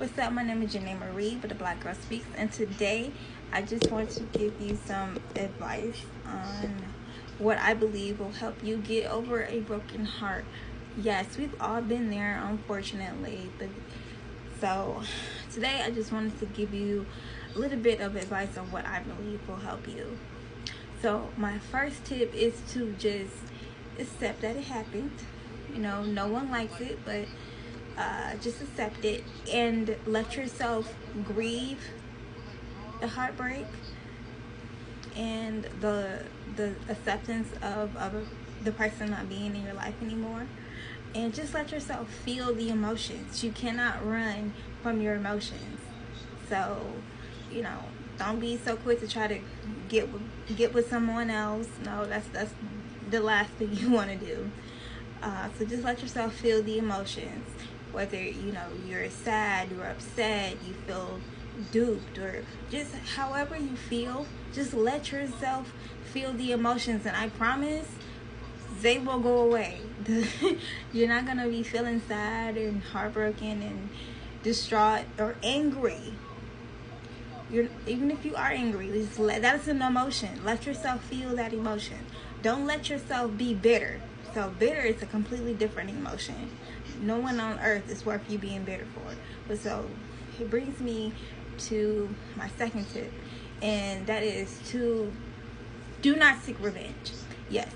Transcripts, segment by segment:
What's up? My name is Janae Marie with the Black Girl Speaks, and today I just want to give you some advice on what I believe will help you get over a broken heart. Yes, we've all been there, unfortunately, but so today I just wanted to give you a little bit of advice on what I believe will help you. So my first tip is to just accept that it happened. No one likes it, but just accept it and let yourself grieve the heartbreak and the acceptance of the person not being in your life anymore, and just let yourself feel the emotions. You cannot run from your emotions. So don't be so quick to try to get with someone else. No, that's the last thing you want to do. So just let yourself feel the emotions, whether you're sad, you're upset, you feel duped, or just however you feel. Just let yourself feel the emotions, and I promise they will go away. You're not gonna be feeling sad and heartbroken and distraught or angry. Even if you are angry, that's an emotion. Let yourself feel that emotion. Don't let yourself be bitter. So bitter is a completely different emotion. No one on earth is worth you being bitter for. But so it brings me to my second tip, and that is to do not seek revenge. Yes,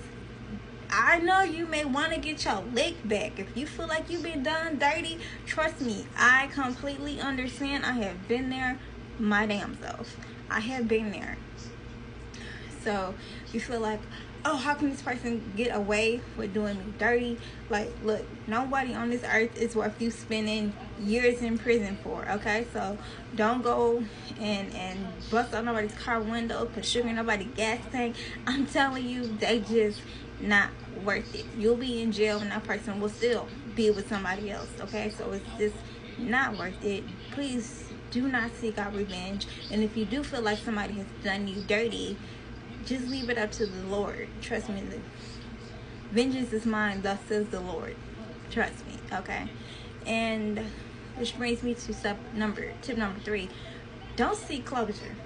I know you may want to get your lick back. If you feel like you've been done dirty, trust me, I completely understand. I have been there my damn self. I have been there. So you feel like, oh, how can this person get away with doing me dirty? Like, look, nobody on this earth is worth you spending years in prison for, okay? So don't go and bust out nobody's car window, put sugar in nobody's gas tank. I'm telling you, they just not worth it. You'll be in jail, and that person will still be with somebody else, okay? So it's just not worth it. Please do not seek out revenge. And if you do feel like somebody has done you dirty, just leave it up to the Lord. Trust me, the vengeance is mine, thus says the Lord. Trust me, okay? And which brings me to tip number 3. Don't seek closure.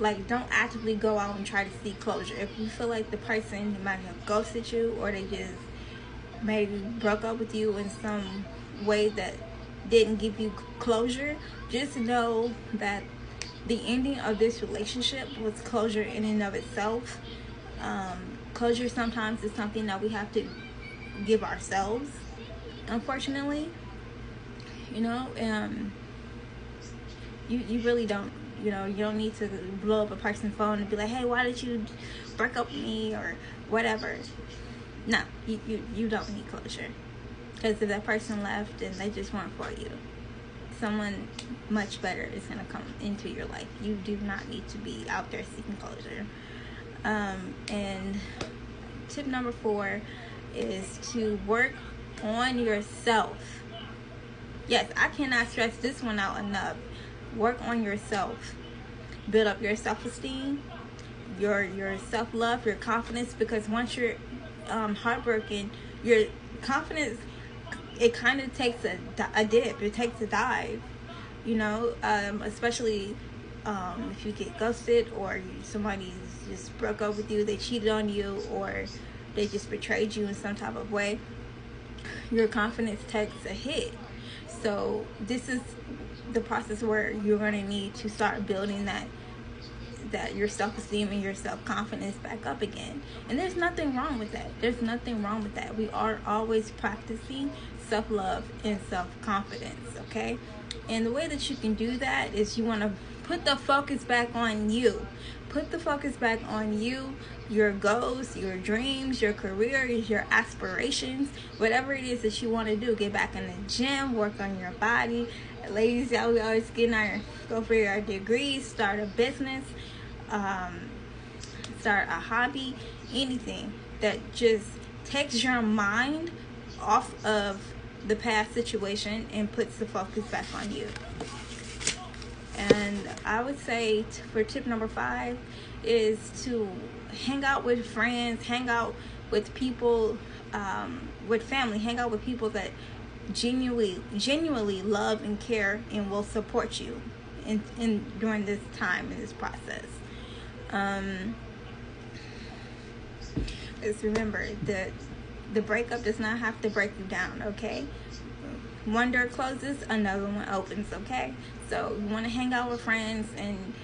Like, don't actively go out and try to seek closure. If you feel like the person might have ghosted you, or they just maybe broke up with you in some way that didn't give you closure, just know that the ending of this relationship was closure in and of itself. Closure sometimes is something that we have to give ourselves, unfortunately. You really don't. You don't need to blow up a person's phone and be like, hey, why did you break up with me, or whatever. No, you don't need closure. Because if that person left and they just weren't for you, someone much better is going to come into your life. You do not need to be out there seeking closure. And tip number 4 is to work on yourself. Yes, I cannot stress this one out enough. Work on yourself. Build up your self-esteem, your self-love, your confidence, because once you're heartbroken, your confidence, it kind of takes a dip. It takes a dive, especially if you get ghosted, or somebody just broke up with you, they cheated on you, or they just betrayed you in some type of way. Your confidence takes a hit. So this is the process where you're going to need to start building that your self-esteem and your self-confidence back up again. And there's nothing wrong with that. We are always practicing self-love and self-confidence, okay? And the way that you can do that is you want to put the focus back on you. Put the focus back on you, your goals, your dreams, your career, your aspirations, whatever it is that you want to do. Get back in the gym, work on your body. Ladies, we always go for your degrees, start a business, start a hobby, anything that just takes your mind off of the past situation and puts the focus back on you. And I would say for tip number 5 is to hang out with friends, hang out with people, with family, hang out with people that genuinely love and care and will support you in during this time, in this process. Just remember that the breakup does not have to break you down, okay? One door closes, another one opens, okay? So you want to hang out with friends, and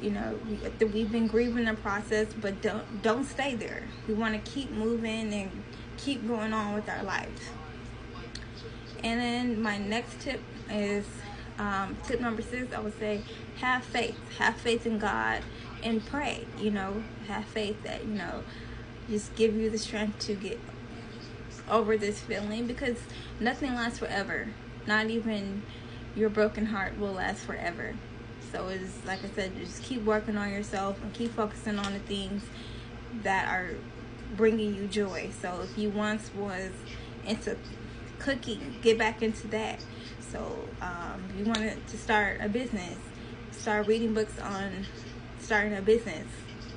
you know, we've been grieving the process, but don't stay there. We want to keep moving and keep going on with our lives. And then my next tip is tip number 6. I would say have faith in God, and pray. You know, have faith that, you know, just give you the strength to get over this feeling, because nothing lasts forever. Not even your broken heart will last forever. So it's like I said, just keep working on yourself and keep focusing on the things that are bringing you joy. So if you once was into cooking, get back into that. So if you wanted to start a business, start reading books on starting a business.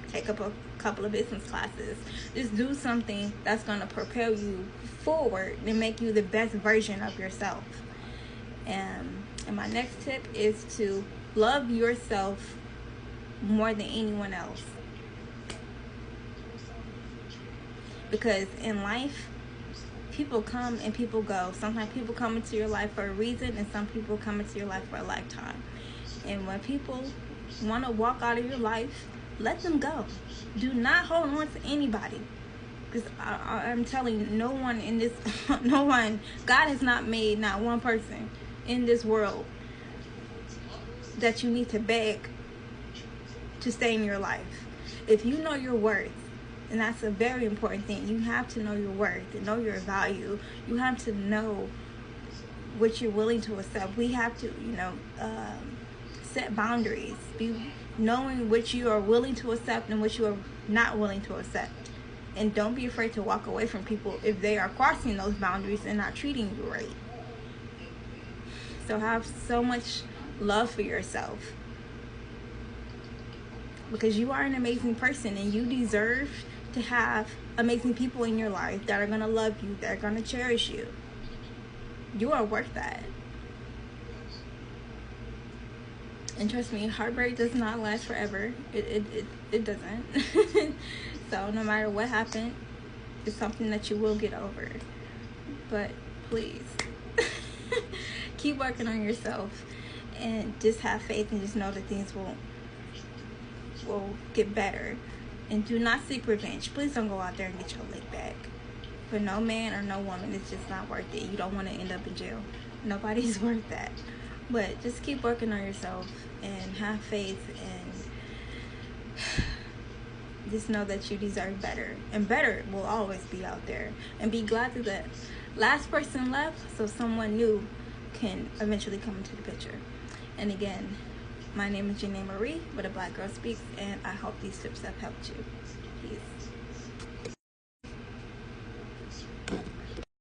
Take up a couple of business classes. Just do something that's going to propel you forward and make you the best version of yourself. And my next tip is to love yourself more than anyone else. Because in life, people come and people go. Sometimes people come into your life for a reason, and some people come into your life for a lifetime. And when people want to walk out of your life, let them go. Do not hold on to anybody. Because I'm telling you, no one in this, no one, God has not made not one person in this world that you need to beg to stay in your life. If you know your worth, and that's a very important thing, you have to know your worth and know your value. You have to know what you're willing to accept. We have to, you know, set boundaries. Knowing what you are willing to accept and what you are not willing to accept. And don't be afraid to walk away from people if they are crossing those boundaries and not treating you right. So have so much love for yourself, because you are an amazing person, and you deserve to have amazing people in your life that are going to love you, that are going to cherish you. You are worth that. And trust me, heartbreak does not last forever. It doesn't. So no matter what happened, it's something that you will get over. But please, keep working on yourself, and just have faith, and just know that things will get better. And do not seek revenge. Please don't go out there and get your leg back. For no man or no woman, it's just not worth it. You don't want to end up in jail. Nobody's worth that. But just keep working on yourself and have faith, and just know that you deserve better. And better will always be out there. And be glad that the last person left, so someone new can eventually come into the picture. And again, my name is Janae Marie with A Black Girl Speaks, and I hope these tips have helped you. Peace.